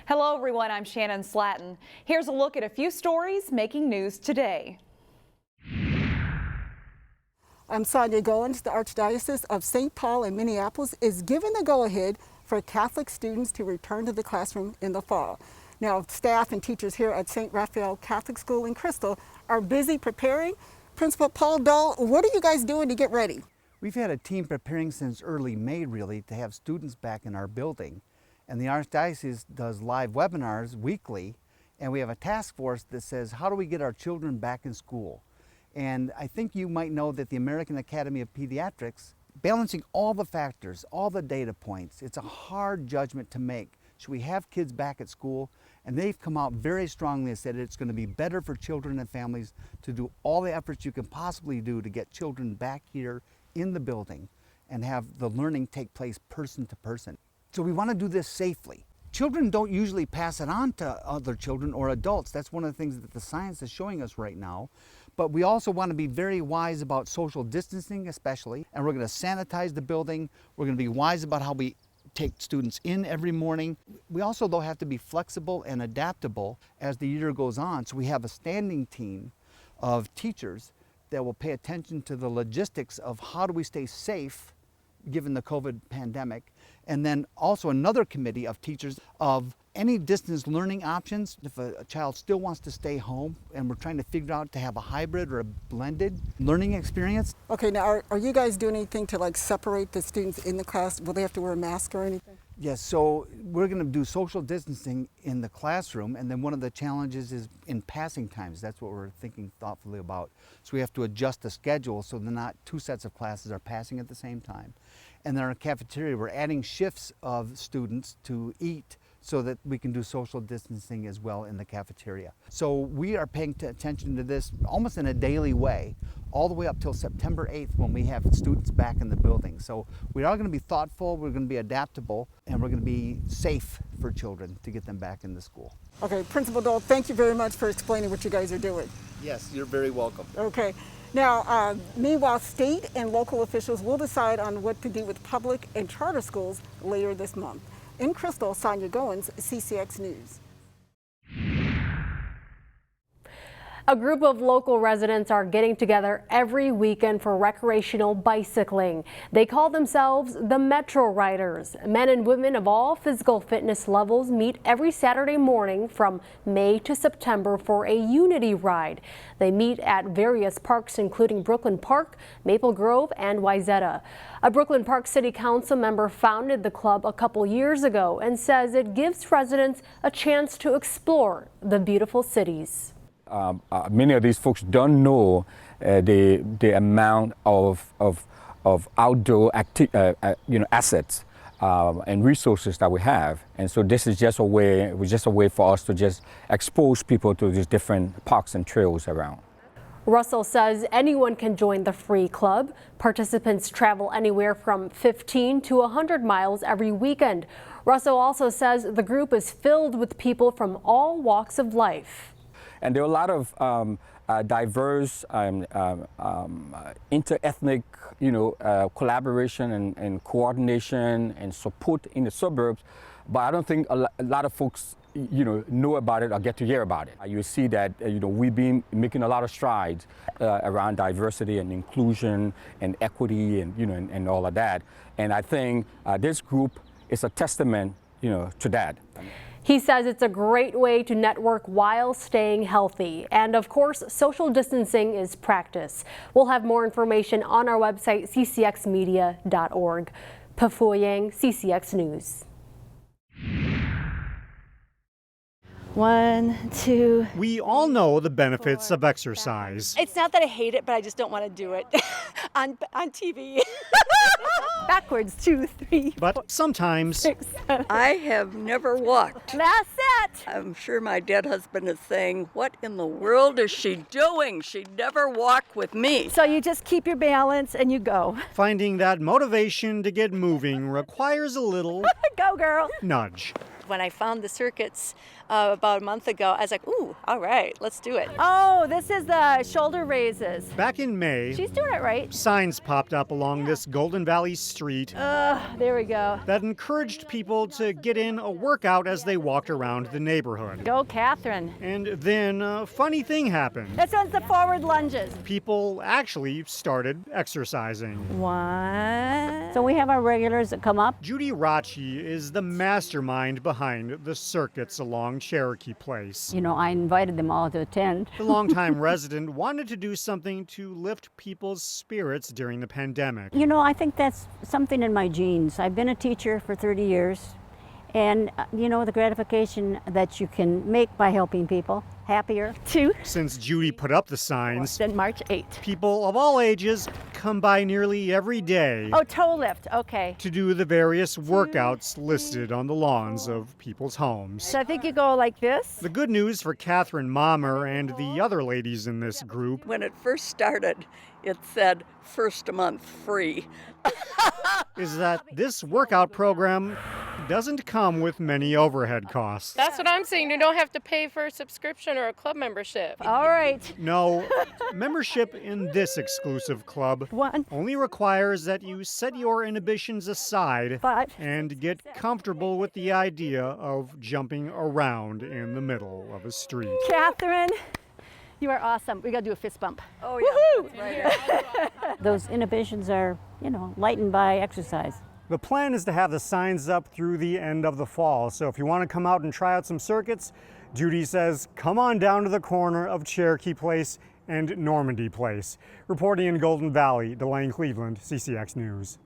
Hello everyone, I'm Shannon Slatton. Here's a look at a few stories making news today. I'm Sonia Goins. The Archdiocese of St. Paul and Minneapolis is giving the go-ahead for Catholic students to return to the classroom in the fall. Now, staff and teachers here at St. Raphael Catholic School in Crystal are busy preparing. Principal Paul Dahl, what are you guys doing to get ready? We've had a team preparing since early May, really, to have students back in our building. And the Archdiocese does live webinars weekly, and we have a task force that says, how do we get our children back in school? And I think you might know that the American Academy of Pediatrics, balancing all the factors, all the data points, it's a hard judgment to make. Should we have kids back at school? And they've come out very strongly and said it's going to be better for children and families to do all the efforts you can possibly do to get children back here in the building and have the learning take place person to person. So we want to do this safely. Children don't usually pass it on to other children or adults. That's one of the things that the science is showing us right now. But we also want to be very wise about social distancing especially, and we're going to sanitize the building. We're going to be wise about how we take students in every morning. We also, though, have to be flexible and adaptable as the year goes on. So we have a standing team of teachers that will pay attention to the logistics of how do we stay safe given the COVID pandemic, and then also another committee of teachers of any distance learning options. If a child still wants to stay home, and we're trying to figure out to have a hybrid or a blended learning experience. Okay, now are you guys doing anything to like separate the students in the class? Will they have to wear a mask or anything? Yes, so we're going to do social distancing in the classroom, and then one of the challenges is in passing times. That's what we're thinking thoughtfully about. So we have to adjust the schedule so that not two sets of classes are passing at the same time. And then our cafeteria, we're adding shifts of students to eat so that we can do social distancing as well in the cafeteria. So we are paying attention to this almost in a daily way, all the way up till September 8th when we have students back in the building. So we are going to be thoughtful, we're going to be adaptable, and we're going to be safe for children to get them back into school. Okay, Principal Dahl, thank you very much for explaining what you guys are doing. Yes, you're very welcome. Okay. Now, meanwhile, state and local officials will decide on what to do with public and charter schools later this month. In Crystal, Sonia Goins, CCX News. A group of local residents are getting together every weekend for recreational bicycling. They call themselves the Metro Riders. Men and women of all physical fitness levels meet every Saturday morning from May to September for a unity ride. They meet at various parks including Brooklyn Park, Maple Grove, and Wayzata. A Brooklyn Park City Council member founded the club a couple years ago and says it gives residents a chance to explore the beautiful cities. Many of these folks don't know the amount of outdoor assets and resources that we have, and so this is just a way for us to just expose people to these different parks and trails around. Russell says anyone can join the free club. Participants travel anywhere from 15 to 100 miles every weekend. Russell also says the group is filled with people from all walks of life. And there are a lot of diverse inter-ethnic, collaboration and coordination and support in the suburbs. But I don't think a lot of folks, know about it or get to hear about it. You see that, we've been making a lot of strides around diversity and inclusion and equity and all of that. And I think this group is a testament, to that. He says it's a great way to network while staying healthy. And of course, social distancing is practice. We'll have more information on our website, ccxmedia.org. Pafu Yang, CCX News. 1, 2. We all know the benefits of exercise. It's not that I hate it, but I just don't want to do it on TV. Backwards, 2, 3. But sometimes 6, 7. I have never walked. That's it. I'm sure my dead husband is saying, what in the world is she doing? She'd never walk with me. So you just keep your balance and you go. finding that motivation to get moving requires a little Go, girl. nudge. When I found the circuits, about a month ago. I was like, ooh, all right, let's do it. Oh, this is the shoulder raises. Back in May, She's doing it right. signs popped up along this Golden Valley street There we go. that encouraged people to get in a workout as they walked around the neighborhood. Go, Catherine. And then a funny thing happened. This one's the forward lunges. People actually started exercising. One. So we have our regulars that come up. Judy Rachi is the mastermind behind the circuits along Cherokee Place. You know, I invited them all to attend. The longtime resident wanted to do something to lift people's spirits during the pandemic. You know, I think that's something in my genes. I've been a teacher for 30 years. And, you know, the gratification that you can make by helping people happier. 2. Since Judy put up the signs, Then March 8. people of all ages come by nearly every day Oh, toe lift. Okay. to do the various workouts listed on the lawns of people's homes. So I think you go like this. The good news for Catherine Mommer and the other ladies in this group When it first started, it said first month free. is that this workout program doesn't come with many overhead costs. That's what I'm saying. You don't have to pay for a subscription or a club membership. All right. No, membership in this exclusive club 1, only requires that you set your inhibitions aside 5. and get comfortable with the idea of jumping around in the middle of a street. Catherine, you are awesome. We got to do a fist bump. Oh, Woohoo! Those inhibitions are, you know, lightened by exercise. The plan is to have the signs up through the end of the fall, so if you want to come out and try out some circuits, Judy says come on down to the corner of Cherokee Place and Normandy Place. Reporting in Golden Valley, Delane Cleveland, CCX News.